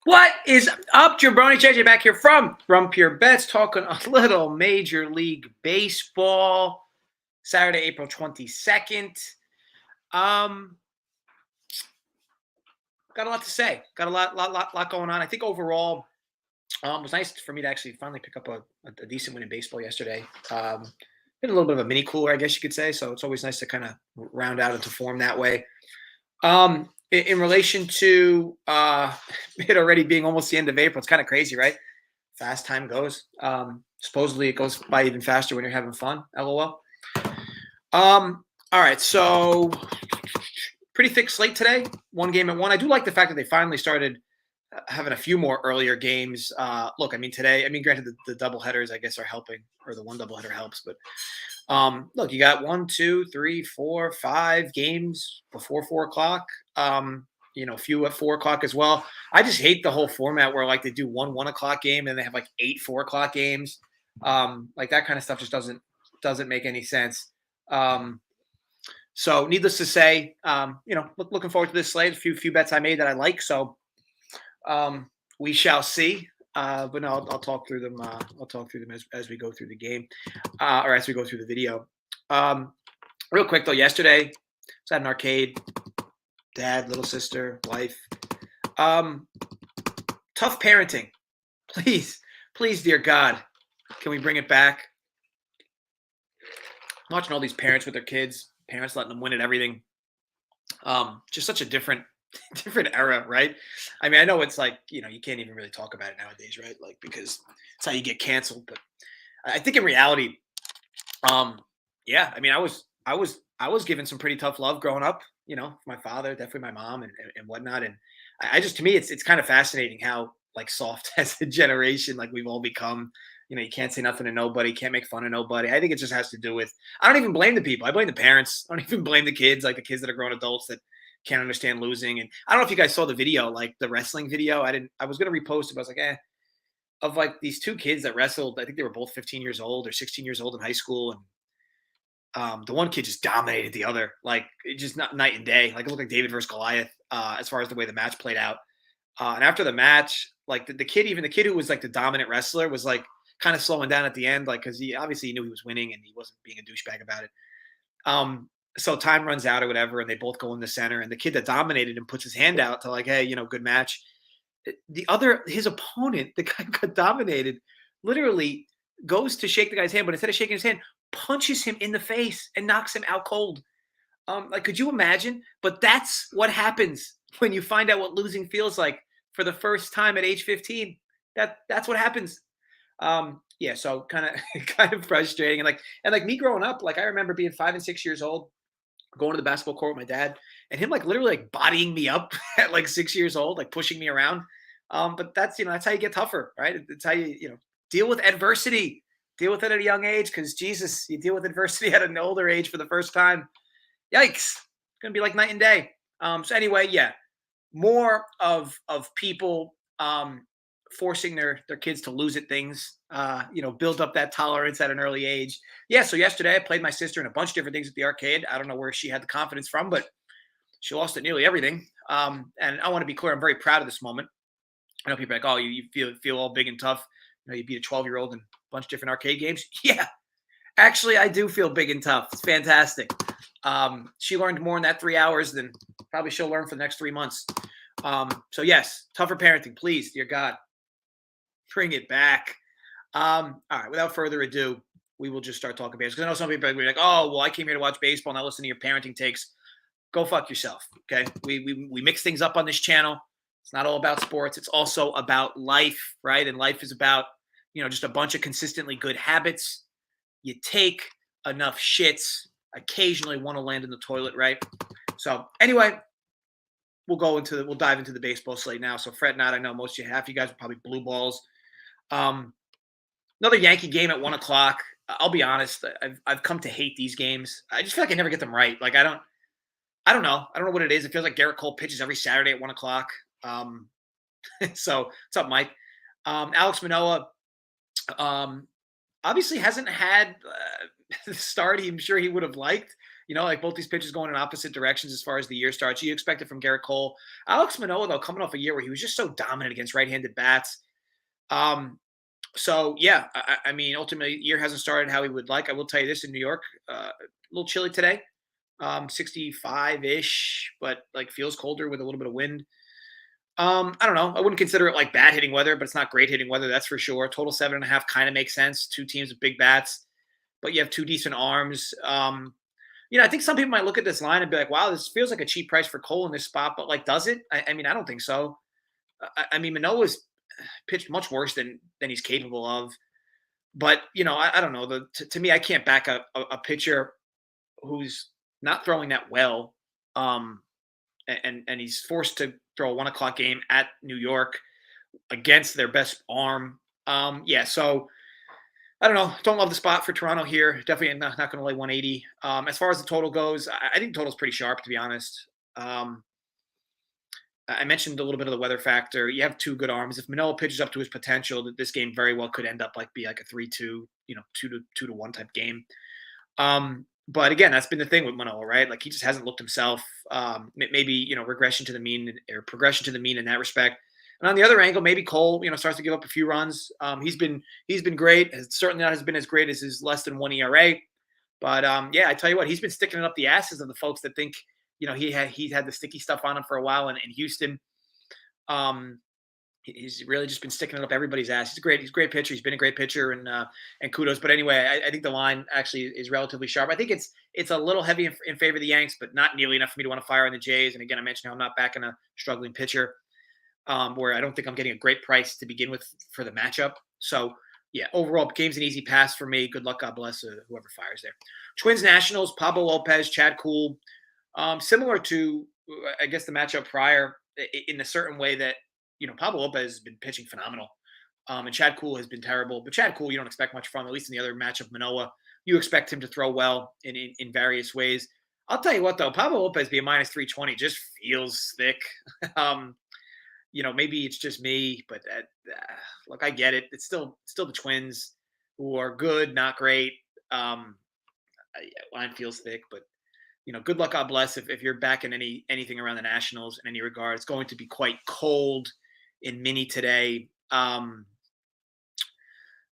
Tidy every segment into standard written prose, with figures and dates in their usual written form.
What is up, Jabroni? JJ back here from Pure Bets, talking a little Major League Baseball. Saturday, April 22nd. Got a lot to say. Got a lot going on. I think overall, it was nice for me to actually finally pick up a decent win in baseball yesterday. Been a little bit of a mini cooler, I guess you could say. So it's always nice to kind of round out into form that way. In relation to it already being almost the end of April, it's kind of crazy, right? Fast time goes. Supposedly it goes by even faster when you're having fun. LOL. All right, so pretty thick slate today. One game at one. I do like the fact that they finally started having a few more earlier games. Look, I mean today. I mean, granted, the double headers I guess are helping, or the one doubleheader helps, but look, you got 1, 2, 3, 4, 5 games before 4 o'clock. A few at 4 o'clock as well. I just hate the whole format where like they do 1 o'clock game and they have like 8 4 o'clock games. Like that kind of stuff just doesn't make any sense. So needless to say, looking forward to this slate. A few bets I made that I like. So we shall see. But no, I'll talk through them. I'll talk through them as we go through the game, or as we go through the video. Real quick though, yesterday I was at an arcade. Dad, little sister, wife. Tough parenting. Please, dear God, can we bring it back? I'm watching all these parents with their kids, parents letting them win at everything. Just such a different era, right? I mean, I know it's like, you can't even really talk about it nowadays, right? Like, because it's how you get canceled. But I think in reality, yeah, I mean, I was given some pretty tough love growing up, my father, definitely my mom and whatnot. And I just, to me, it's kind of fascinating how like soft as a generation, like we've all become. You can't say nothing to nobody, can't make fun of nobody. I think it just has to do with, I don't even blame the people. I blame the parents. I don't even blame the kids, like the kids that are grown adults that can't understand losing. And I don't know if you guys saw the video, like the wrestling video. I was going to repost it, but I was like, of like these two kids that wrestled. I think they were both 15 years old or 16 years old in high school. And the one kid just dominated the other, like it just not night and day. Like it looked like David versus Goliath, as far as the way the match played out. And after the match, like the kid who was like the dominant wrestler was like kind of slowing down at the end, like because he obviously knew he was winning and he wasn't being a douchebag about it. So time runs out or whatever, and they both go in the center, and the kid that dominated him puts his hand out to like, hey, good match. His opponent, the guy who got dominated, literally goes to shake the guy's hand, but instead of shaking his hand, punches him in the face and knocks him out cold. Like, could you imagine? But that's what happens when you find out what losing feels like for the first time at age 15. That's what happens. Yeah, so kind of frustrating. And like me growing up, like I remember being 5 and 6 years old, going to the basketball court with my dad, and him like literally like bodying me up at like 6 years old, like pushing me around. But that's how you get tougher, right? It's how you deal with adversity, deal with it at a young age. Because Jesus, you deal with adversity at an older age for the first time. Yikes! It's gonna be like night and day. So anyway, yeah, more of people forcing their kids to lose at things, build up that tolerance at an early age. Yeah, so yesterday I played my sister in a bunch of different things at the arcade. I don't know where she had the confidence from, but she lost at nearly everything. And I want to be clear, I'm very proud of this moment. I know people are like, oh, you feel all big and tough. You beat a 12-year-old in a bunch of different arcade games. Yeah, actually, I do feel big and tough. It's fantastic. She learned more in that 3 hours than probably she'll learn for the next 3 months. So yes, tougher parenting, please, dear God. Bring it back. All right, without further ado, we will just start talking baseball. Because I know some people are like, oh, well, I came here to watch baseball, not listen to your parenting takes. Go fuck yourself, okay? We mix things up on this channel. It's not all about sports. It's also about life, right? And life is about, just a bunch of consistently good habits. You take enough shits. Occasionally want to land in the toilet, right? So anyway, we'll dive into the baseball slate now. So fret not. I know most of you, half you guys are probably blue balls. Another Yankee game at 1 o'clock. I'll be honest. I've come to hate these games. I just feel like I never get them right. Like I don't know. I don't know what it is. It feels like Garrett Cole pitches every Saturday at 1 o'clock. So what's up, Mike? Alex Manoah, obviously hasn't had the start I'm sure he would have liked. Like both these pitchers going in opposite directions as far as the year starts. You expect it from Garrett Cole. Alex Manoah, though, coming off a year where he was just so dominant against right-handed bats. So yeah, I mean, ultimately, year hasn't started how he would like. I will tell you this: in New York, a little chilly today, 65 ish, but like feels colder with a little bit of wind. I don't know. I wouldn't consider it like bad hitting weather, but it's not great hitting weather, that's for sure. Total 7.5 kind of makes sense. Two teams with big bats, but you have two decent arms. I think some people might look at this line and be like, "Wow, this feels like a cheap price for Cole in this spot," but like, does it? I mean, I don't think so. I mean, Manoah's pitched much worse than he's capable of. But I don't know. To me, I can't back a pitcher who's not throwing that well, and he's forced to throw a 1 o'clock game at New York against their best arm. Yeah, so I don't know. Don't love the spot for Toronto here. Definitely not going to lay 180. As far as the total goes, I think the total's pretty sharp, to be honest. I mentioned a little bit of the weather factor. You have two good arms. If Manoah pitches up to his potential, that this game very well could end up be like a 3-2, 2-1 type game. But again, that's been the thing with Manoah, right? Like he just hasn't looked himself. Maybe regression to the mean or progression to the mean in that respect. And on the other angle, maybe Cole, starts to give up a few runs. He's been great. Has certainly not has been as great as his less than 1 ERA. But yeah, I tell you what, he's been sticking it up the asses of the folks that think he had the sticky stuff on him for a while in Houston. He's really just been sticking it up everybody's ass. He's a great pitcher. He's been a great pitcher, and kudos. But anyway, I think the line actually is relatively sharp. I think it's a little heavy in favor of the Yanks, but not nearly enough for me to want to fire on the Jays. And again, I mentioned how I'm not backing a struggling pitcher, where I don't think I'm getting a great price to begin with for the matchup. So yeah, overall, game's an easy pass for me. Good luck, God bless whoever fires there. Twins Nationals, Pablo Lopez, Chad Kuhl. Similar to, I guess, the matchup prior in a certain way that, Pablo Lopez has been pitching phenomenal. And Chad Kuhl has been terrible. But Chad Kuhl, you don't expect much from, at least in the other matchup, Manoah. You expect him to throw well in various ways. I'll tell you what, though, Pablo Lopez being minus 320 just feels thick. Maybe it's just me, but look, I get it. It's still the Twins, who are good, not great. Line feels thick, but good luck, God bless. If you're back in anything around the Nationals in any regard, it's going to be quite cold in Mini today.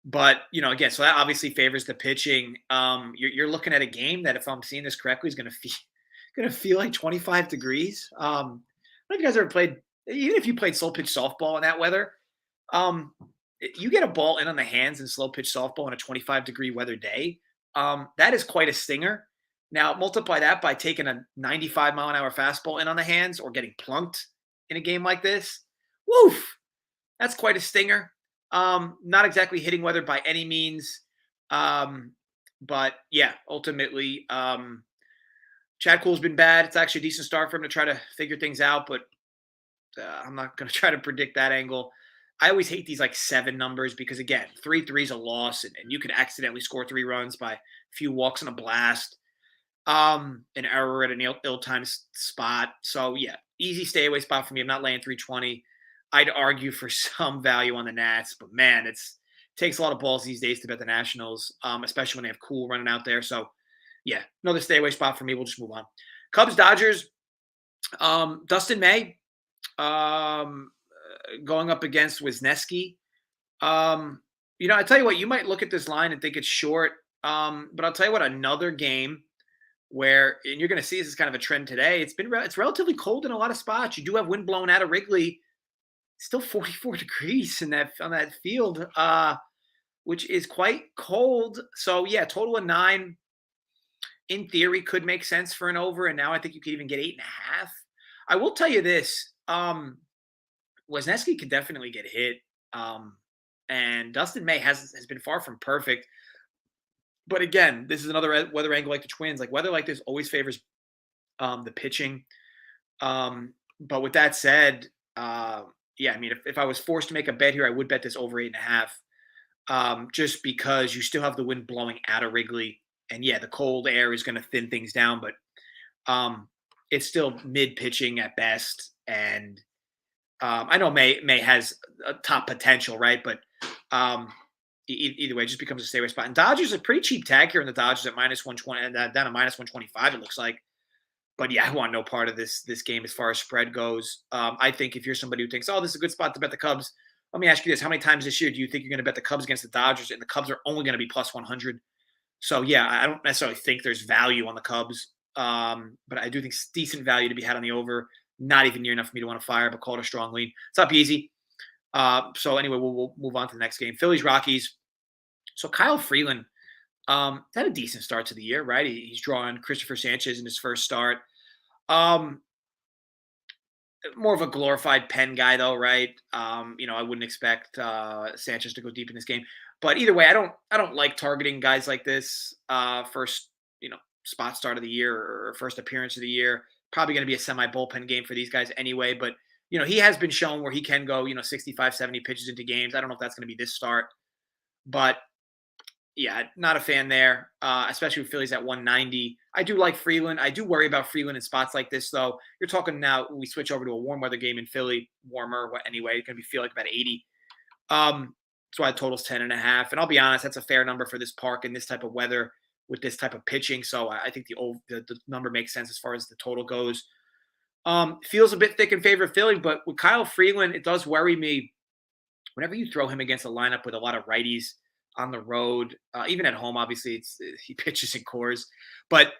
But again, so that obviously favors the pitching. You're looking at a game that, if I'm seeing this correctly, is going to feel like 25 degrees. I don't know if you guys ever played, even if you played slow pitch softball in that weather. You get a ball in on the hands in slow pitch softball on a 25-degree weather day. That is quite a stinger. Now, multiply that by taking a 95-mile-an-hour fastball in on the hands or getting plunked in a game like this. Woof! That's quite a stinger. Not exactly hitting weather by any means. But, yeah, ultimately, Chad Kuhl's been bad. It's actually a decent start for him to try to figure things out, but I'm not going to try to predict that angle. I always hate these 7 numbers because, again, 3-3 is a loss, and you could accidentally score 3 runs by a few walks and a blast. An error at an ill-timed spot. So, yeah, easy stay away spot for me. I'm not laying 320. I'd argue for some value on the Nats, but man, it takes a lot of balls these days to bet the Nationals, especially when they have Kuhl running out there. So, yeah, another stay away spot for me. We'll just move on. Cubs Dodgers. Dustin May going up against Wisniewski. I tell you what, you might look at this line and think it's short, but I'll tell you what, another game where, and you're going to see this is kind of a trend today. It's relatively cold in a lot of spots. You do have wind blowing out of Wrigley. Still 44 degrees on that field, which is quite cold. So yeah, total of 9 in theory could make sense for an over. And now I think you could even get 8.5. I will tell you this, Wisniewski could definitely get hit. And Dustin May has been far from perfect. But again, this is another weather angle like the Twins. Weather like this always favors the pitching. But with that said, yeah, I mean, if I was forced to make a bet here, I would bet this over 8.5. Just because you still have the wind blowing out of Wrigley. And yeah, the cold air is going to thin things down, but it's still mid pitching at best. And I know May has a top potential, right? But Either way, it just becomes a stay away spot. And Dodgers a pretty cheap tag here in the Dodgers at -120 and down to -125. It looks like. But yeah, I want no part of this game as far as spread goes. I think if you're somebody who thinks, oh, this is a good spot to bet the Cubs, let me ask you this: how many times this year do you think you're going to bet the Cubs against the Dodgers, and the Cubs are only going to be +100? So yeah, I don't necessarily think there's value on the Cubs, but I do think it's decent value to be had on the over. Not even near enough for me to want to fire, but call it a strong lean. It's up easy. So anyway, we'll move on to the next game. Phillies Rockies. So Kyle Freeland had a decent start to the year, right? He's drawing Christopher Sanchez in his first start. Um, More of a glorified pen guy, though, right? I wouldn't expect Sanchez to go deep in this game. But either way, I don't like targeting guys like this first, spot start of the year or first appearance of the year. Probably going to be a semi bullpen game for these guys anyway. But he has been shown where he can go, 65, 70 pitches into games. I don't know if that's going to be this start, but yeah, not a fan there, especially with Phillies at 190. I do like Freeland. I do worry about Freeland in spots like this, though. You're talking now, we switch over to a warm weather game in Philly, warmer anyway. It's going to feel like about 80. That's why the total's 10.5. And I'll be honest, that's a fair number for this park and this type of weather with this type of pitching. So I think the number makes sense as far as the total goes. Feels a bit thick in favor of Philly, but with Kyle Freeland, it does worry me whenever you throw him against a lineup with a lot of righties on the road, even at home. Obviously, he pitches in cores, but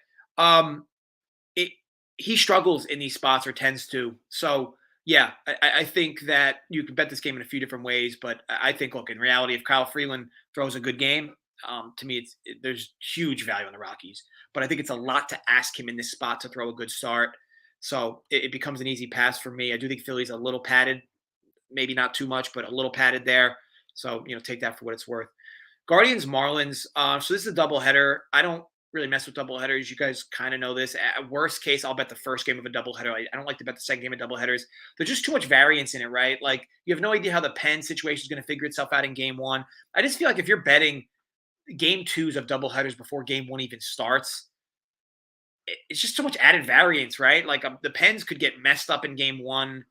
he struggles in these spots or tends to. So yeah, I think that you could bet this game in a few different ways, but I think, look, in reality, if Kyle Freeland throws a good game, to me, there's huge value on the Rockies. But I think it's a lot to ask him in this spot to throw a good start. So it becomes an easy pass for me. I do think Philly's a little padded, maybe not too much, but a little padded there. So take that for what it's worth. Guardians Marlins. So this is a doubleheader. I don't really mess with doubleheaders. You guys kind of know this. At worst case, I'll bet the first game of a doubleheader. I don't like to bet the second game of doubleheaders. There's just too much variance in it, right? Like, you have no idea how the pen situation is going to figure itself out in game one. I just feel like if you're betting game twos of doubleheaders before game one even starts, it's just so much added variance, right? Like, the pens could get messed up in game one.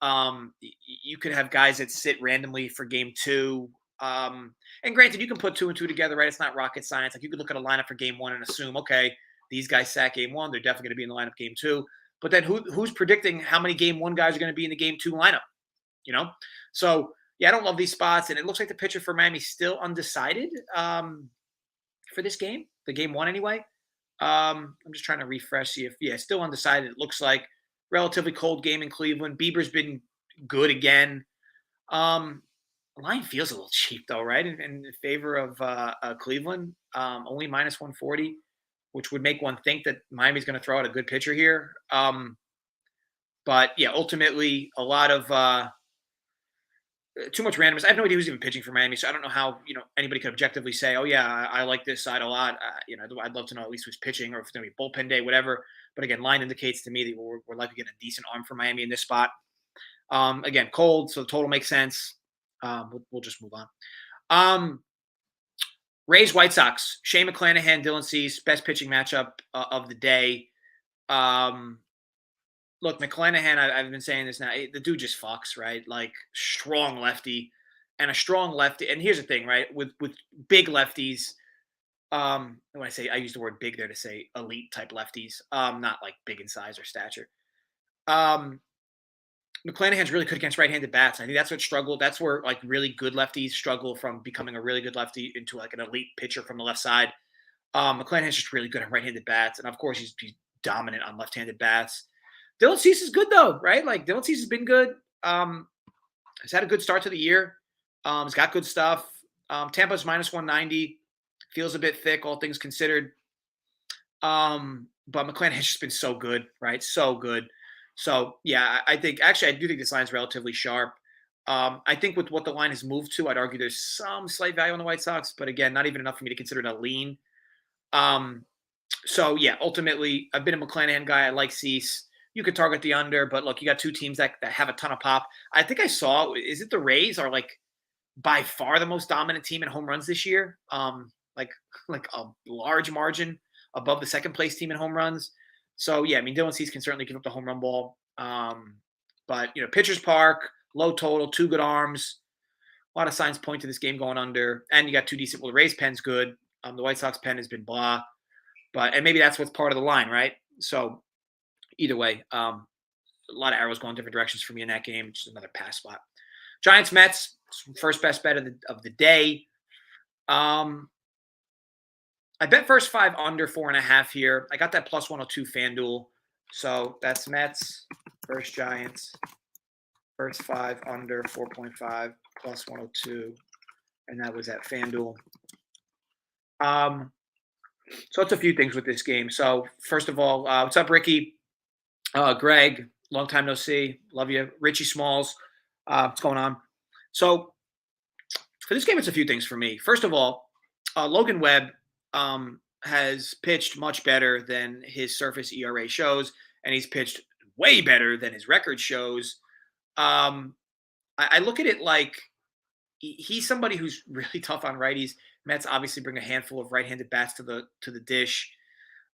You could have guys that sit randomly for game two. And granted, you can put 2 and 2 together, right? It's not rocket science. Like, you could look at a lineup for game one and assume, okay, these guys sat game one, they're definitely going to be in the lineup game two. But then who's predicting how many game one guys are going to be in the game two lineup? So yeah, I don't love these spots, and it looks like the pitcher for Miami is still undecided for this game, the game one anyway. I'm just trying to refresh, see if still undecided. It looks like relatively cold game in Cleveland. Bieber's been good again. Line feels a little cheap though, right? In favor of Cleveland, only -140, which would make one think that Miami's going to throw out a good pitcher here. But yeah, ultimately a lot of too much randomness. I have no idea who's even pitching for Miami, so I don't know how anybody could objectively say, "Oh yeah, I like this side a lot." I'd love to know at least who's pitching or if it's going to be bullpen day, whatever. But again, line indicates to me that we're likely getting a decent arm for Miami in this spot. Again, cold, so the total makes sense. We'll just move on. Rays White Sox. Shane McClanahan, Dylan Cease, best pitching matchup of the day. Look, McClanahan, I've been saying this now. The dude just fucks, right? Like, strong lefty and a strong lefty. And here's the thing, right? With big lefties, when I use the word big there to say elite type lefties, not like big in size or stature. McClanahan's really good against right-handed bats. I think that's what struggled. That's where like really good lefties struggle from becoming a really good lefty into like an elite pitcher from the left side. McClanahan's just really good at right-handed bats, and of course he's dominant on left-handed bats. Dylan Cease is good though, right? Like, Dylan Cease has been good. He's had a good start to the year. He's got good stuff. Tampa's -190. Feels a bit thick, all things considered. But McClanahan's just been so good, right? So good. So yeah, I do think this line is relatively sharp. I think with what the line has moved to, I'd argue there's some slight value on the White Sox, but again, not even enough for me to consider it a lean. So yeah, ultimately, I've been a McClanahan guy. I like Cease. You could target the under, but look, you got two teams that have a ton of pop. I think I saw, is it the Rays are like by far the most dominant team in home runs this year? Like a large margin above the second place team in home runs. So yeah, I mean, Dylan Cease can certainly give up the home run ball. But Pitcher's Park, low total, two good arms. A lot of signs point to this game going under, and you got two decent. Well, the Rays pen's good. The White Sox pen has been blah, and maybe that's what's part of the line, right? So either way, a lot of arrows going different directions for me in that game. Just another pass spot. Giants Mets, first best bet of the day. I bet first 5 under 4.5 here. I got that plus 102 FanDuel. So that's Mets, first Giants, first 5 under 4.5 plus 102. And that was at FanDuel. So it's a few things with this game. So first of all, what's up, Ricky? Greg, long time no see. Love you. Richie Smalls, what's going on? So for this game, it's a few things for me. First of all, Logan Webb has pitched much better than his surface ERA shows, and he's pitched way better than his record shows. I look at it like he's somebody who's really tough on righties. Mets obviously bring a handful of right-handed bats to the dish.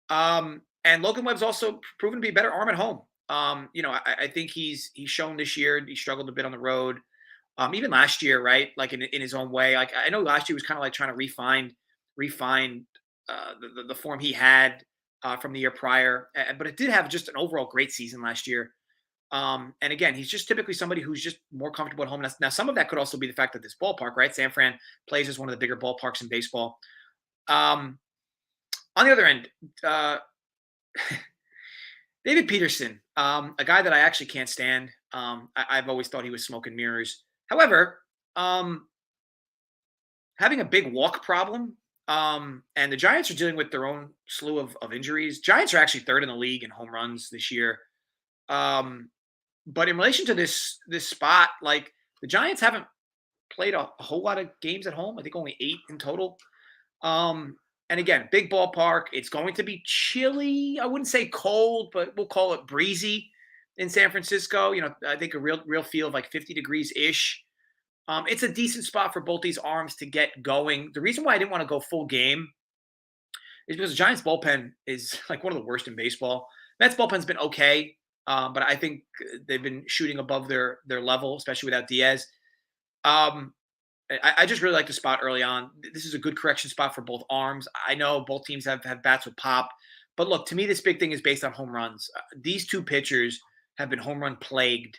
And Logan Webb's also proven to be a better arm at home. I think he's shown this year he struggled a bit on the road. Even last year, right? Like in his own way. Like I know last year was kind of like trying to refine the form he had from the year prior, but it did have just an overall great season last year. And again, he's just typically somebody who's just more comfortable at home. Now, some of that could also be the fact that this ballpark, right? San Fran plays as one of the bigger ballparks in baseball. On the other end, David Peterson, a guy that I actually can't stand. I've always thought he was smoke and mirrors. However, having a big walk problem, and the Giants are dealing with their own slew of injuries. Giants are actually third in the league in home runs this year. But in relation to this spot, like the Giants haven't played a whole lot of games at home. I think only 8 in total. And again, big ballpark. It's going to be chilly. I wouldn't say cold, but we'll call it breezy in San Francisco. I think a real feel of like 50 degrees ish. It's a decent spot for both these arms to get going. The reason why I didn't want to go full game is because the Giants bullpen is like one of the worst in baseball. Mets bullpen's been okay. But I think they've been shooting above their level, especially without Diaz. I just really like the spot early on. This is a good correction spot for both arms. I know both teams have bats with pop. But look, to me, this big thing is based on home runs. These two pitchers have been home run plagued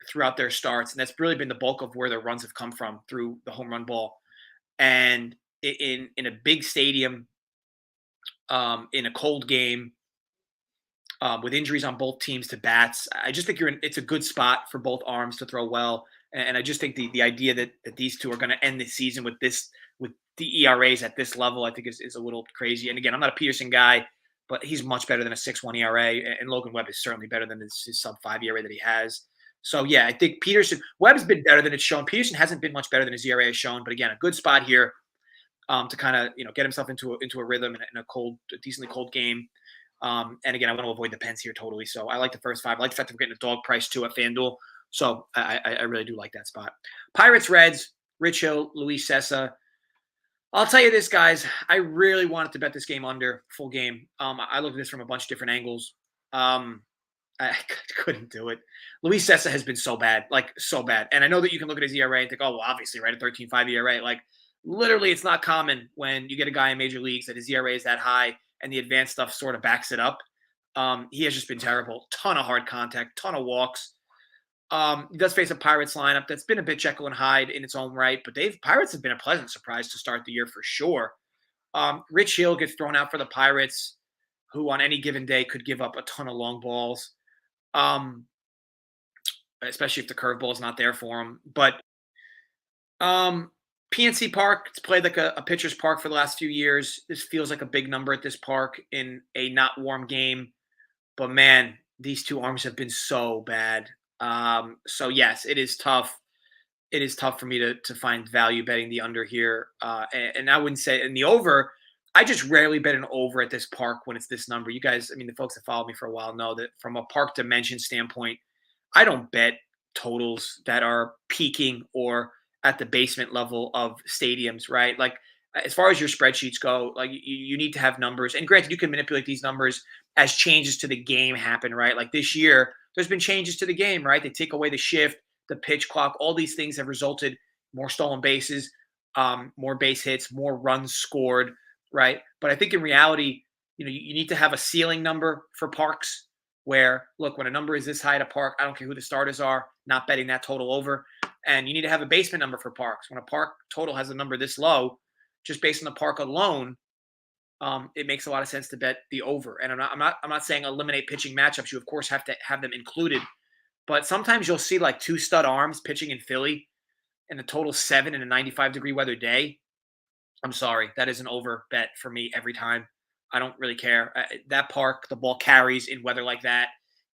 throughout their starts. And that's really been the bulk of where their runs have come from through the home run ball. And in a big stadium, in a cold game, with injuries on both teams to bats, I just think it's a good spot for both arms to throw well. And I just think the idea that these two are going to end the season with the ERAs at this level, I think is a little crazy. And again, I'm not a Peterson guy, but he's much better than a 6.1 ERA. And Logan Webb is certainly better than his sub-5 ERA that he has. So yeah, I think Webb's been better than it's shown. Peterson hasn't been much better than his ERA has shown. But again, a good spot here to kind of get himself into a rhythm in a decently cold game. And again, I want to avoid the pens here totally. So I like the first 5. I like the fact that we're getting a dog price too at FanDuel. So I really do like that spot. Pirates, Reds, Rich Hill, Luis Sessa. I'll tell you this, guys. I really wanted to bet this game under full game. I looked at this from a bunch of different angles. I couldn't do it. Luis Sessa has been so bad, like so bad. And I know that you can look at his ERA and think, oh, well, obviously, right, a 13.5 ERA. Like literally, it's not common when you get a guy in major leagues that his ERA is that high and the advanced stuff sort of backs it up. He has just been terrible. Ton of hard contact, ton of walks. He does face a Pirates lineup that's been a bit Jekyll and Hyde in its own right, but Pirates have been a pleasant surprise to start the year for sure. Rich Hill gets thrown out for the Pirates, who on any given day could give up a ton of long balls, especially if the curveball is not there for him. But PNC Park, it's played like a pitcher's park for the last few years. This feels like a big number at this park in a not warm game. But man, these two arms have been so bad. So yes, it is tough. It is tough for me to find value betting the under here. And I wouldn't say in the over. I just rarely bet an over at this park when it's this number. You guys, I mean, the folks that follow me for a while know that from a park dimension standpoint, I don't bet totals that are peaking or at the basement level of stadiums, right? Like as far as your spreadsheets go, like you need to have numbers. And granted, you can manipulate these numbers as changes to the game happen, right? Like this year, there's been changes to the game, right? They take away the shift. the pitch clock, all these things have resulted more stolen bases, more base hits, more runs scored, right? But I think in reality, you need to have a ceiling number for parks where, look, when a number is this high at a park, I don't care who the starters are, not betting that total over. And you need to have a basement number for parks. When a park total has a number this low, just based on the park alone, it makes a lot of sense to bet the over. And I'm not saying eliminate pitching matchups. You of course have to have them included, but sometimes you'll see like two stud arms pitching in Philly and the total 7 in a 95-degree weather day. I'm sorry, that is an over bet for me every time. I don't really care. That park, the ball carries in weather like that,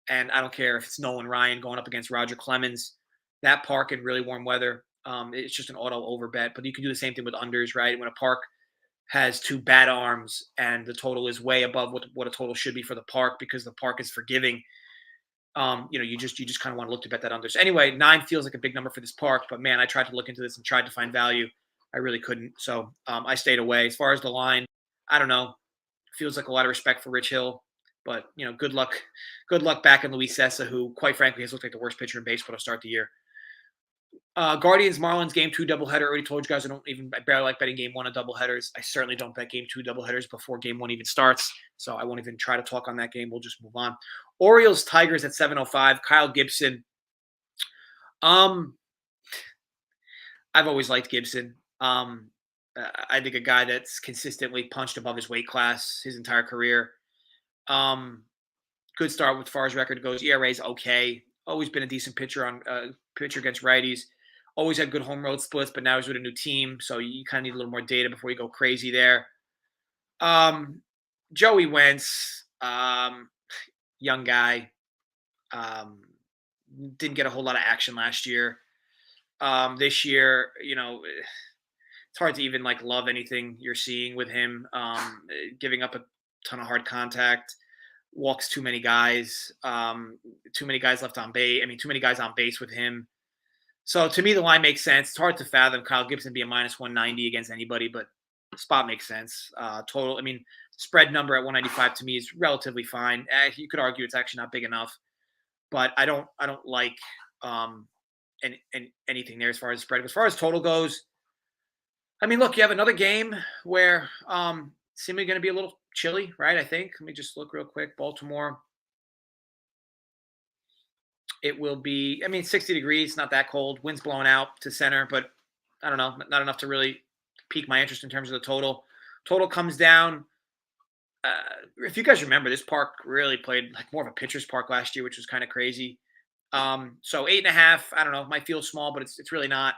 and I don't care if it's Nolan Ryan going up against Roger Clemens. That park in really warm weather, it's just an auto over bet. But you can do the same thing with unders, right? When a park has two bad arms and the total is way above what a total should be for the park because the park is forgiving. You just kind of want to look to bet that under. So anyway, 9 feels like a big number for this park, but man, I tried to look into this and tried to find value. I really couldn't. So I stayed away. As far as the line, I don't know. Feels like a lot of respect for Rich Hill, but good luck. Good luck back in Luis Sessa, who quite frankly has looked like the worst pitcher in baseball to start the year. Guardians Marlins game 2 doubleheader. I already told you guys I barely like betting game 1 of doubleheaders. I certainly don't bet game 2 doubleheaders before game 1 even starts. So I won't even try to talk on that game. We'll just move on. Orioles Tigers at 7:05. Kyle Gibson. I've always liked Gibson. I think a guy that's consistently punched above his weight class his entire career. Good start with far as record goes. ERA's okay. Always been a decent pitcher pitcher against righties. Always had good home road splits, but now he's with a new team, so you kind of need a little more data before you go crazy there. Joey Wentz, young guy, didn't get a whole lot of action last year. This year, it's hard to even love anything you're seeing with him. Giving up a ton of hard contact, walks too many guys, too many guys left on base. Too many guys on base with him. So to me, the line makes sense. It's hard to fathom Kyle Gibson be a minus 190 against anybody, but spot makes sense. Total, spread number at 195 to me is relatively fine. You could argue it's actually not big enough, but I don't like anything there as far as spread. As far as total goes, look, you have another game where seemingly going to be a little chilly, right? I think. Let me just look real quick. Baltimore. It will be, 60 degrees, not that cold. Wind's blowing out to center, but I don't know, not enough to really pique my interest in terms of the total. Total comes down. If you guys remember, this park really played like more of a pitcher's park last year, which was kind of crazy. So 8.5, I don't know, might feel small, but it's really not.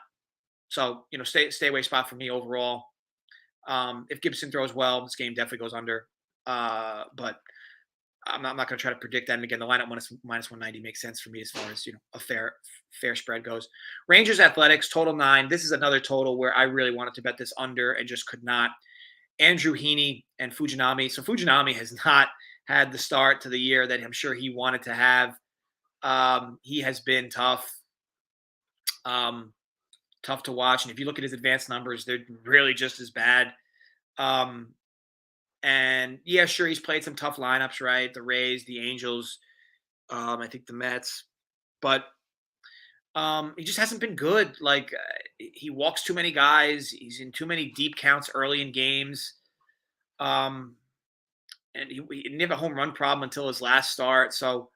So, stay away spot for me overall. If Gibson throws well, this game definitely goes under. But I'm not going to try to predict that. And again, the lineup minus 190 makes sense for me as far as, a fair spread goes. Rangers Athletics, total 9. This is another total where I really wanted to bet this under and just could not. Andrew Heaney and Fujinami. So Fujinami has not had the start to the year that I'm sure he wanted to have. He has been tough to watch. And if you look at his advanced numbers, they're really just as bad. And yeah, sure, he's played some tough lineups, right? The Rays, the Angels, I think the Mets, but he just hasn't been good. He walks too many guys. He's in too many deep counts early in games. And he didn't have a home run problem until his last start. So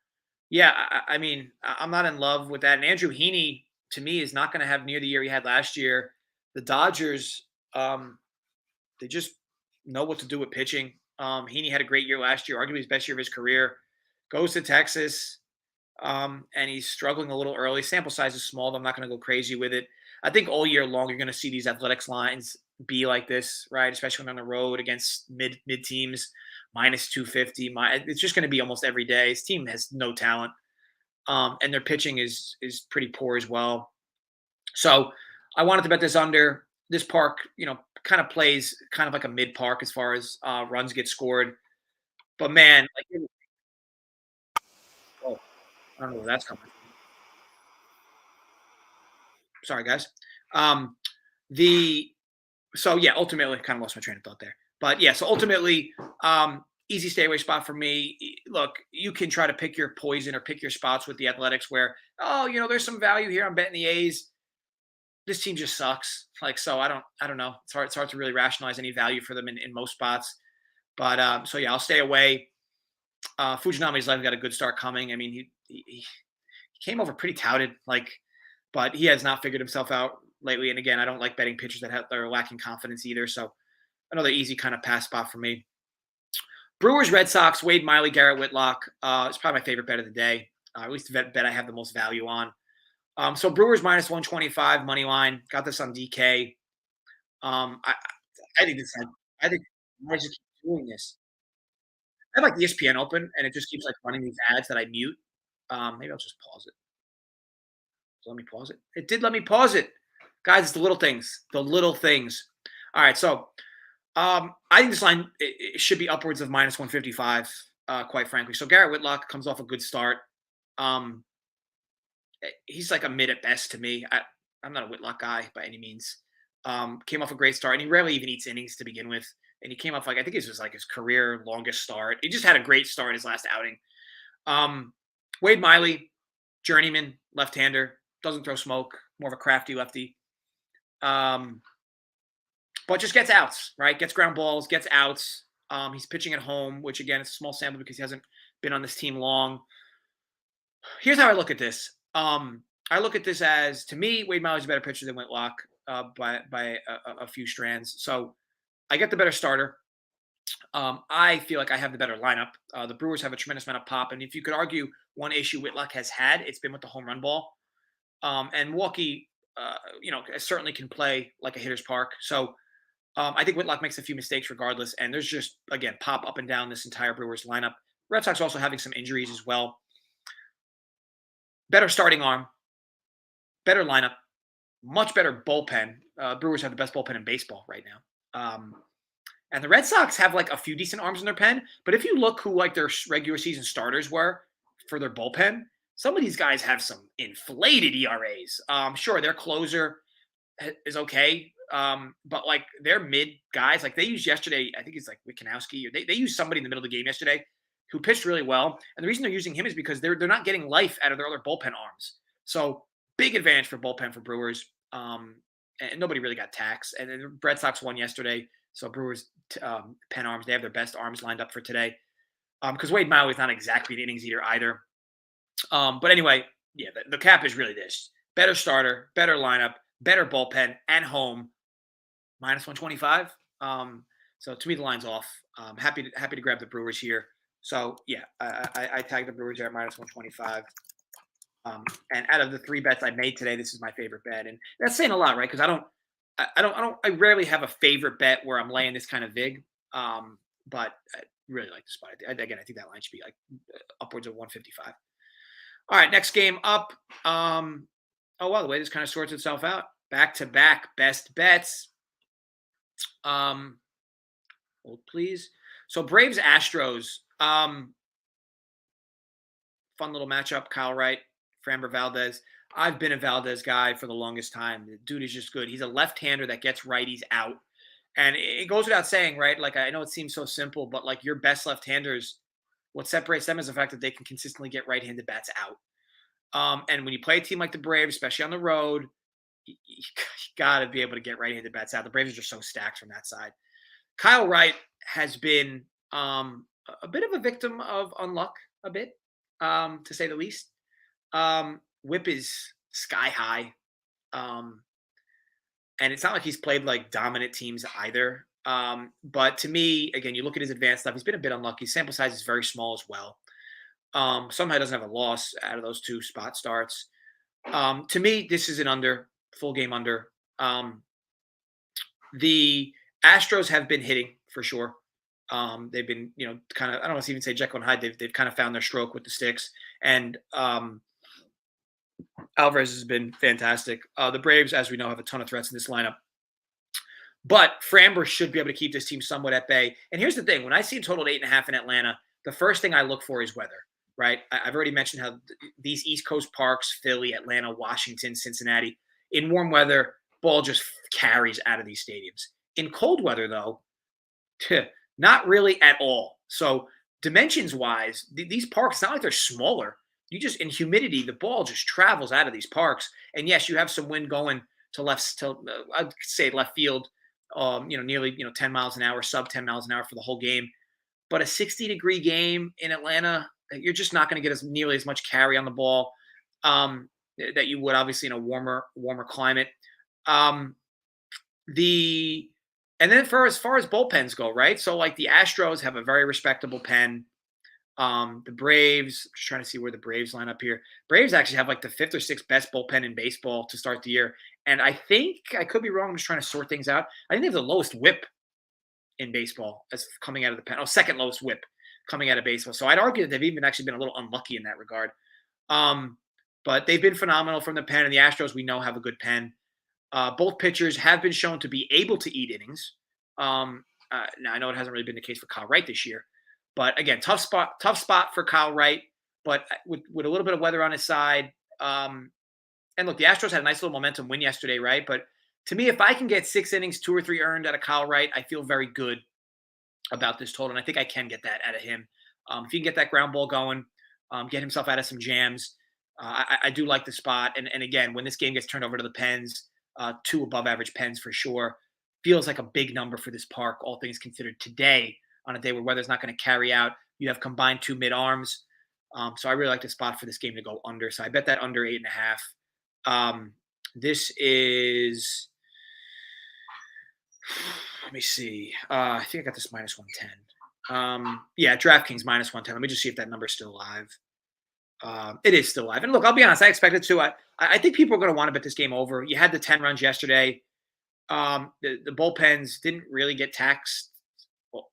yeah, I'm not in love with that. And Andrew Heaney, to me, is not going to have near the year he had last year. The Dodgers, they just know what to do with pitching. Heaney had a great year last year, arguably his best year of his career. Goes to Texas, and he's struggling a little early. Sample size is small, but I'm not going to go crazy with it. I think all year long you're going to see these Athletics lines be like this, right? Especially when on the road against mid teams, minus 250. It's just going to be almost every day. His team has no talent, and their pitching is pretty poor as well. So I wanted to bet this under. This park, kind of plays kind of like a mid park as far as runs get scored. But man, I don't know where that's coming from. Sorry, guys. Ultimately, kind of lost my train of thought there. But yeah, so ultimately, easy stay away spot for me. Look, you can try to pick your poison or pick your spots with the Athletics where, oh, there's some value here. I'm betting the A's. This team just sucks. Like, so I don't know. It's hard to really rationalize any value for them in most spots. But so yeah, I'll stay away. Fujinami's life got a good start coming. I mean, he came over pretty touted, but he has not figured himself out lately. And again, I don't like betting pitchers that are lacking confidence either. So another easy kind of pass spot for me. Brewers, Red Sox, Wade Miley, Garrett Whitlock. It's probably my favorite bet of the day. At least the bet I have the most value on. So Brewers minus 125 money line. Got this on DK. I think I think I just keep doing this. I have like the ESPN open, and it just keeps like running these ads that I mute. Maybe I'll just pause it. So let me pause it. It did let me pause it, guys. It's the little things. The little things. All right, so I think this line it should be upwards of minus 155. Quite frankly, so Garrett Whitlock comes off a good start. Um, he's like a mid at best to me. I'm not a Whitlock guy by any means. Came off a great start, and he rarely even eats innings to begin with. And he came off I think this was like his career longest start. He just had a great start his last outing. Wade Miley, journeyman, left-hander, doesn't throw smoke, more of a crafty lefty. But just gets outs, right? Gets ground balls, gets outs. He's pitching at home, which again, it's a small sample because he hasn't been on this team long. Here's how I look at this. I look at this as, to me, Wade Miley's a better pitcher than Whitlock by a few strands. So I get the better starter. I feel like I have the better lineup. The Brewers have a tremendous amount of pop. And if you could argue one issue Whitlock has had, it's been with the home run ball. And Milwaukee, certainly can play like a hitter's park. So I think Whitlock makes a few mistakes regardless. And there's just, again, pop up and down this entire Brewers lineup. Red Sox also having some injuries as well. Better starting arm, better lineup, much better bullpen. Brewers have the best bullpen in baseball right now. And the Red Sox have like a few decent arms in their pen. But if you look who like their regular season starters were for their bullpen, some of these guys have some inflated ERAs. Sure, their closer is okay. But like their mid guys, like they used yesterday, I think it's like Wikanowski, or they used somebody in the middle of the game yesterday who pitched really well. And the reason they're using him is because they're not getting life out of their other bullpen arms. So big advantage for bullpen for Brewers. And nobody really got taxed. And then the Red Sox won yesterday. So Brewers pen arms, they have their best arms lined up for today. Because Wade Miley is not exactly an innings eater either. But anyway, yeah, the cap is really this. Better starter, better lineup, better bullpen, and home. Minus 125. So to me, the line's off. Happy to grab the Brewers here. So yeah, I tagged the Brewers here at minus 125. And out of the three bets I made today, this is my favorite bet, and that's saying a lot, right? Because I rarely have a favorite bet where I'm laying this kind of vig. But I really like the spot. Again, I think that line should be like upwards of 155. All right, next game up. Oh wow, the way this kind of sorts itself out. Back to back best bets. Hold please. So Braves Astros. Fun little matchup. Kyle Wright, Framber Valdez. I've been a Valdez guy for the longest time. The dude is just good. He's a left-hander that gets righties out. And it goes without saying, right? Like, I know it seems so simple, but like your best left-handers, what separates them is the fact that they can consistently get right-handed bats out. And when you play a team like the Braves, especially on the road, you got to be able to get right-handed bats out. The Braves are just so stacked from that side. Kyle Wright has been a bit of a victim of unluck, a bit, to say the least. Whip is sky high. And it's not like he's played like dominant teams either. But to me, again, you look at his advanced stuff, he's been a bit unlucky. Sample size is very small as well. Somehow he doesn't have a loss out of those two spot starts. To me, this is an under, full game under. The Astros have been hitting for sure. They've been, kind of, I don't want to even say Jekyll and Hyde. They've kind of found their stroke with the sticks. And Alvarez has been fantastic. The Braves, as we know, have a ton of threats in this lineup. But Framber should be able to keep this team somewhat at bay. And here's the thing. When I see a total of 8.5 in Atlanta, the first thing I look for is weather, right? I've already mentioned how these East Coast parks, Philly, Atlanta, Washington, Cincinnati, in warm weather, ball just carries out of these stadiums. In cold weather, though, Not really at all. So dimensions wise, these parks, it's not like they're smaller. You just in humidity, the ball just travels out of these parks. And yes, you have some wind going to I'd say left field, nearly 10 miles an hour, sub 10 miles an hour for the whole game. But a 60-degree game in Atlanta, you're just not going to get as nearly as much carry on the ball that you would obviously in a warmer climate. Um, the and then for as far as bullpens go, right? So like the Astros have a very respectable pen. The Braves, just trying to see where the Braves line up here. Braves actually have like the fifth or sixth best bullpen in baseball to start the year. And I think I could be wrong. I'm just trying to sort things out. I think they have the lowest whip in baseball as coming out of the pen. Oh, second lowest whip coming out of baseball. So I'd argue that they've even actually been a little unlucky in that regard. But they've been phenomenal from the pen. And the Astros, we know, have a good pen. Both pitchers have been shown to be able to eat innings. Now I know it hasn't really been the case for Kyle Wright this year, but again, tough spot for Kyle Wright. But with a little bit of weather on his side, and look, the Astros had a nice little momentum win yesterday, right? But to me, if I can get 6 innings, 2 or 3 earned out of Kyle Wright, I feel very good about this total, and I think I can get that out of him. If he can get that ground ball going, get himself out of some jams, I do like the spot. And again, when this game gets turned over to the Pens, 2 above average Pens for sure. Feels like a big number for this park, all things considered, today on a day where weather's not going to carry out. You have combined 2 mid-arms. So I really like the spot for this game to go under. So I bet that under 8.5. This is, let me see. I think I got this minus 110. Yeah, DraftKings minus 110. Let me just see if that number's still live. It is still live. And look, I'll be honest, I expected to. I think people are going to want to bet this game over. You had the 10 runs yesterday. The bullpens didn't really get taxed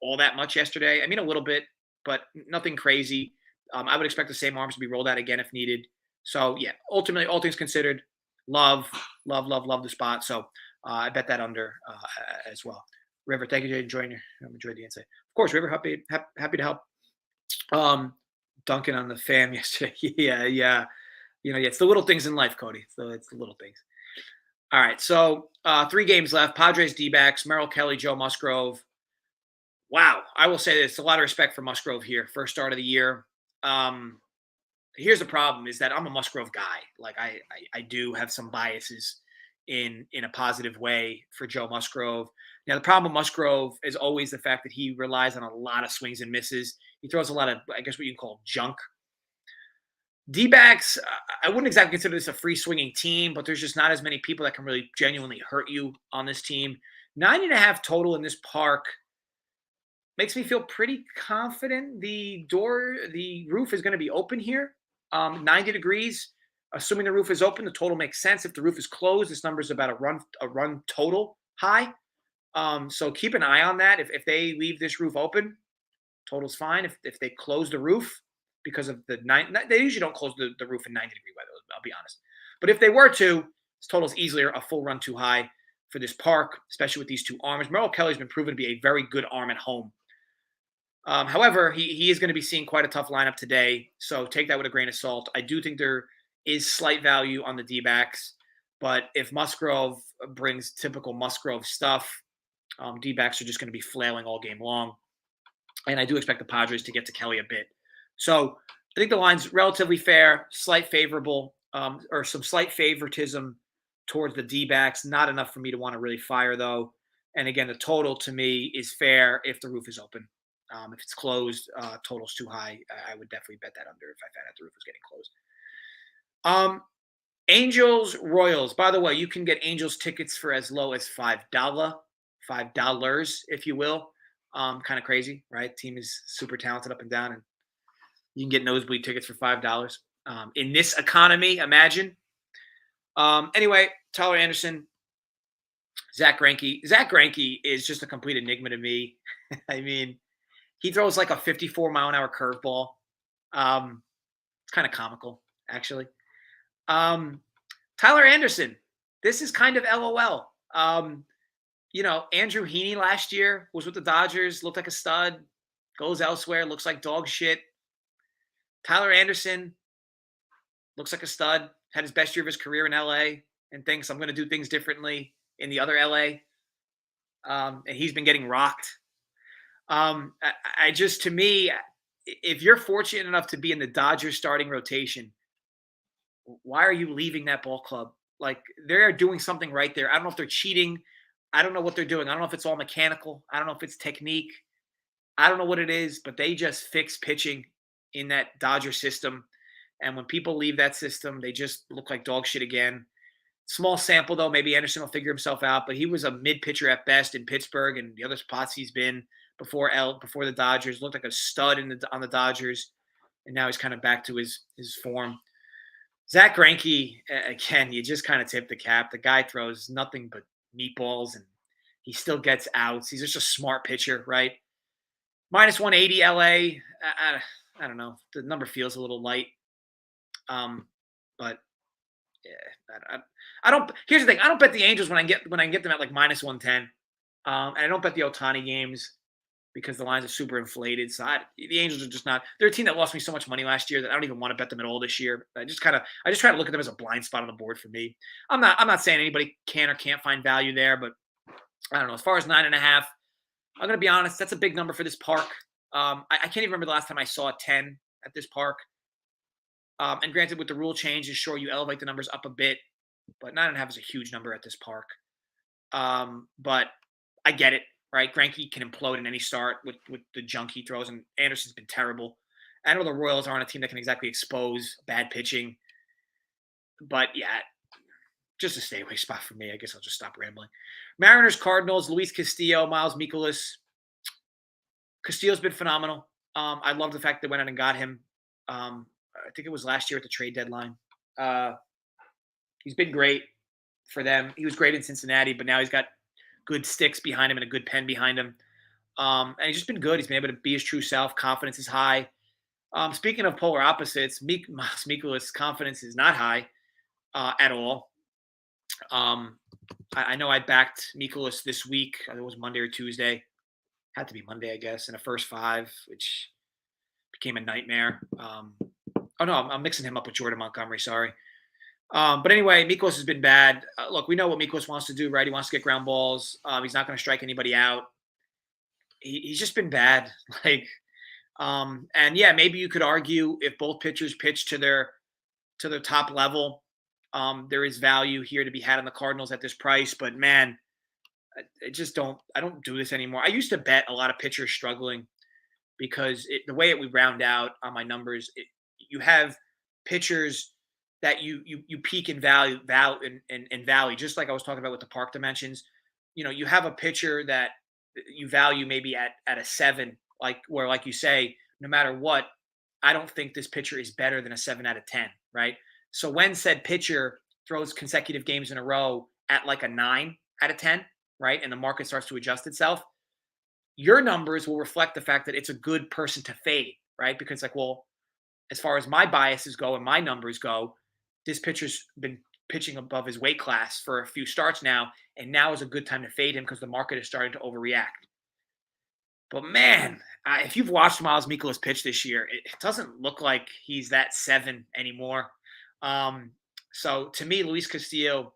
all that much yesterday. I mean, a little bit, but nothing crazy. I would expect the same arms to be rolled out again if needed. So, yeah, ultimately, all things considered, love the spot. So I bet that under as well. River, thank you for enjoying the insight. Of course, River, happy to help. Duncan on the fam yesterday. Yeah. It's the little things in life, Cody. So it's the little things. All right, so 3 games left. Padres, D-backs, Merrill Kelly, Joe Musgrove. Wow, I will say this. A lot of respect for Musgrove here. First start of the year. Here's the problem is that I'm a Musgrove guy. Like I do have some biases in a positive way for Joe Musgrove. Now, the problem with Musgrove is always the fact that he relies on a lot of swings and misses. He throws a lot of, I guess what you call junk. D-backs, I wouldn't exactly consider this a free swinging team, but there's just not as many people that can really genuinely hurt you on this team. 9.5 total in this park makes me feel pretty confident. The roof is going to be open here, 90 degrees. Assuming the roof is open, the total makes sense. If the roof is closed, this number is about a run total high. So keep an eye on that. If they leave this roof open, total's fine. If they close the roof, because of they usually don't close the roof in 90-degree weather, I'll be honest. But if they were to, this total is easily a full run too high for this park, especially with these 2 arms. Merrill Kelly's been proven to be a very good arm at home. However, he is going to be seeing quite a tough lineup today, so take that with a grain of salt. I do think there is slight value on the D-backs, but if Musgrove brings typical Musgrove stuff, D-backs are just going to be flailing all game long. And I do expect the Padres to get to Kelly a bit. So I think the line's relatively fair, slight favorable, or some slight favoritism towards the D-backs. Not enough for me to want to really fire, though. And again, the total to me is fair if the roof is open. If it's closed, total's too high. I would definitely bet that under if I found out the roof was getting closed. Angels, Royals. By the way, you can get Angels tickets for as low as $5, if you will. Kind of crazy, right? Team is super talented up and down, and you can get nosebleed tickets for $5. In this economy, imagine. Anyway, Tyler Anderson, Zach Greinke. Zach Greinke is just a complete enigma to me. I mean, he throws like a 54-mile-an-hour curveball. It's kind of comical, actually. Tyler Anderson, this is kind of LOL. Andrew Heaney last year was with the Dodgers, looked like a stud, goes elsewhere, looks like dog shit. Tyler Anderson looks like a stud, had his best year of his career in LA, and thinks I'm going to do things differently in the other LA. And he's been getting rocked. I just, to me, if you're fortunate enough to be in the Dodgers starting rotation, why are you leaving that ball club? Like, they're doing something right there. I don't know if they're cheating. I don't know what they're doing. I don't know if it's all mechanical. I don't know if it's technique. I don't know what it is, but they just fix pitching in that Dodger system. And when people leave that system, they just look like dog shit again. Small sample though. Maybe Anderson will figure himself out, but he was a mid pitcher at best in Pittsburgh and the other spots he's been before the Dodgers. Looked like a stud on the Dodgers, and now he's kind of back to his form. Zach Greinke, again, you just kind of tip the cap. The guy throws nothing but meatballs, and he still gets outs. He's just a smart pitcher, right? Minus 180 LA. I don't know. The number feels a little light. But yeah, I don't. Here's the thing: I don't bet the Angels when I get them at like minus 110. And I don't bet the Ohtani games because the lines are super inflated. So the Angels are just not. They're a team that lost me so much money last year that I don't even want to bet them at all this year. I just try to look at them as a blind spot on the board for me. I'm not saying anybody can or can't find value there, but I don't know. As far as 9.5, I'm gonna be honest. That's a big number for this park. I can't even remember the last time I saw a 10 at this park. And granted, with the rule changes, sure, you elevate the numbers up a bit, but 9.5 is a huge number at this park. But I get it, right? Greinke can implode in any start with the junk he throws, and Anderson's been terrible. I know the Royals aren't a team that can exactly expose bad pitching, but yeah, just a stay away spot for me. I guess I'll just stop rambling. Mariners, Cardinals, Luis Castillo, Miles Mikolas. Castillo's been phenomenal. I love the fact they went out and got him. I think it was last year at the trade deadline. He's been great for them. He was great in Cincinnati, but now he's got good sticks behind him and a good pen behind him. And he's just been good. He's been able to be his true self. Confidence is high. Speaking of polar opposites, Mikolas' confidence is not high at all. I know I backed Mikolas this week. I think it was Monday or Tuesday. Had to be Monday, I guess, in a first 5, which became a nightmare. Oh, no, I'm mixing him up with Jordan Montgomery. Sorry. But anyway, Mikolas has been bad. Look, we know what Mikolas wants to do, right? He wants to get ground balls. He's not going to strike anybody out. He's just been bad. And yeah, maybe you could argue if both pitchers pitch to their top level, there is value here to be had on the Cardinals at this price. But man, I don't do this anymore. I used to bet a lot of pitchers struggling because the way we round out on my numbers, you have pitchers that you peak in value and valley, just like I was talking about with the park dimensions. You have a pitcher that you value maybe at a 7, like you say, no matter what, I don't think this pitcher is better than a 7 out of 10, right? So when said pitcher throws consecutive games in a row at like a 9 out of 10, right, and the market starts to adjust itself, your numbers will reflect the fact that it's a good person to fade, right? Because as far as my biases go and my numbers go, this pitcher's been pitching above his weight class for a few starts now, and now is a good time to fade him because the market is starting to overreact. But man, if you've watched Miles Mikolas pitch this year, it doesn't look like he's that 7 anymore. So to me, Luis Castillo,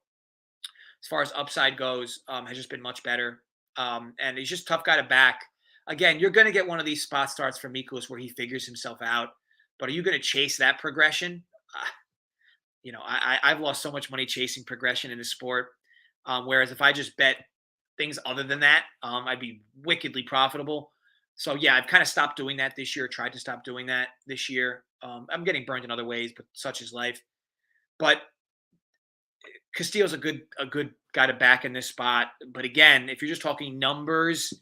as far as upside goes, has just been much better. And he's just a tough guy to back. Again, you're going to get one of these spot starts for Mikolas where he figures himself out. But are you going to chase that progression? I've lost so much money chasing progression in the sport. Whereas if I just bet things other than that, I'd be wickedly profitable. So yeah, I've kind of stopped doing that this year. Tried to stop doing that this year. I'm getting burned in other ways, but such is life. But Castillo's a good guy to back in this spot. But again, if you're just talking numbers,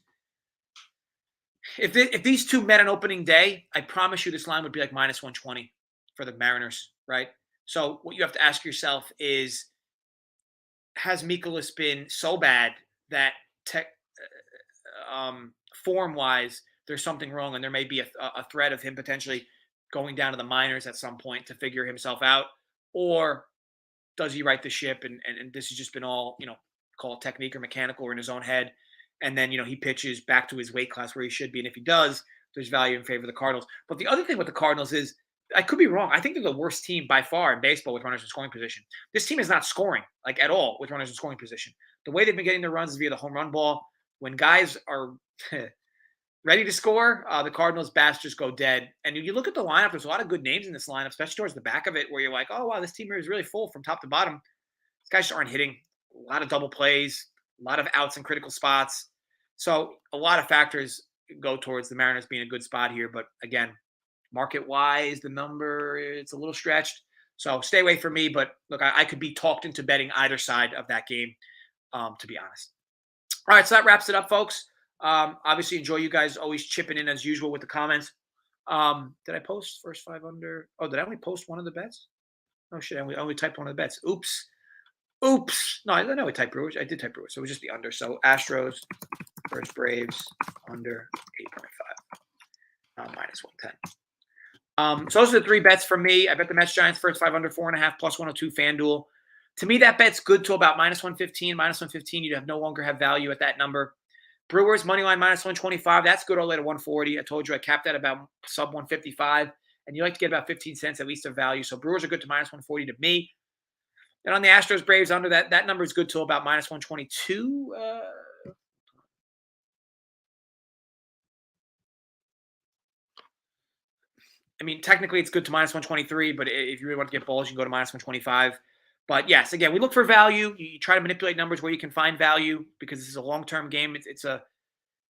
if these two met on opening day, I promise you this line would be like minus 120 for the Mariners, right? So what you have to ask yourself is, has Mikolas been so bad that form-wise there's something wrong and there may be a threat of him potentially going down to the minors at some point to figure himself out? Or does he right the ship and this has just been all, call it technique or mechanical or in his own head? And then, he pitches back to his weight class where he should be. And if he does, there's value in favor of the Cardinals. But the other thing with the Cardinals is, I could be wrong. I think they're the worst team by far in baseball with runners in scoring position. This team is not scoring at all with runners in scoring position. The way they've been getting their runs is via the home run ball. When guys are ready to score. The Cardinals bats just go dead. And you look at the lineup, there's a lot of good names in this lineup, especially towards the back of it, where you're like, oh, wow, this team is really full from top to bottom. These guys just aren't hitting. A lot of double plays, a lot of outs in critical spots. So a lot of factors go towards the Mariners being a good spot here. But again, market-wise, the number, it's a little stretched. So stay away from me. But look, I could be talked into betting either side of that game, to be honest. All right, so that wraps it up, folks. Obviously, enjoy you guys always chipping in as usual with the comments. Did I post first 5 under? Oh, did I only post one of the bets? Oh, shit. I only typed one of the bets. Oops. No, I know I typed Brewers. I did type Brewers. So it was just the under. So Astros versus Braves under 8.5. Minus 110. So those are the 3 bets for me. I bet the Mets Giants first 5 under 4.5 plus 102 FanDuel. To me, that bet's good till about minus 115. Minus 115, you'd have no longer have value at that number. Brewers money line minus 125. That's good all the way to 140. I told you I capped at about sub 155, and you like to get about 15 cents at least of value. So Brewers are good to minus 140 to me. And on the Astros Braves under that number is good till about minus 122. I mean, technically it's good to minus 123, but if you really want to get balls, you can go to minus 125. But yes, again, we look for value. You try to manipulate numbers where you can find value because this is a long-term game. It's a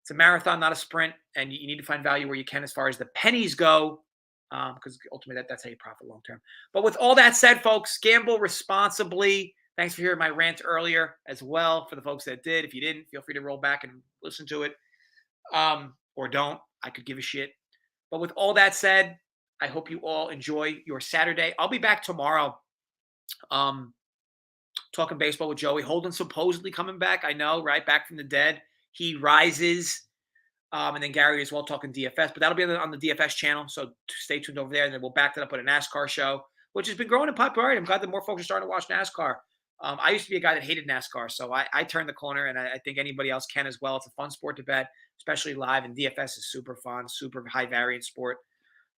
marathon, not a sprint, and you need to find value where you can as far as the pennies go, because ultimately that's how you profit long-term. But with all that said, folks, gamble responsibly. Thanks for hearing my rant earlier as well. For the folks that did, if you didn't, feel free to roll back and listen to it, or don't. I could give a shit. But with all that said, I hope you all enjoy your Saturday. I'll be back tomorrow. Talking baseball with Joey Holden supposedly coming back. I know, right? Back from the dead. He rises. And then Gary as well talking DFS, but that'll be on the DFS channel. So stay tuned over there. And then we'll back that up with a NASCAR show, which has been growing in popularity. I'm glad that more folks are starting to watch NASCAR. I used to be a guy that hated NASCAR. So I turned the corner, and I think anybody else can as well. It's a fun sport to bet, especially live. And DFS is super fun, super high variance sport.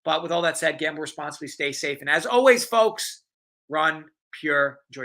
But with all that said, gamble responsibly, stay safe. And as always, folks, run pure, enjoy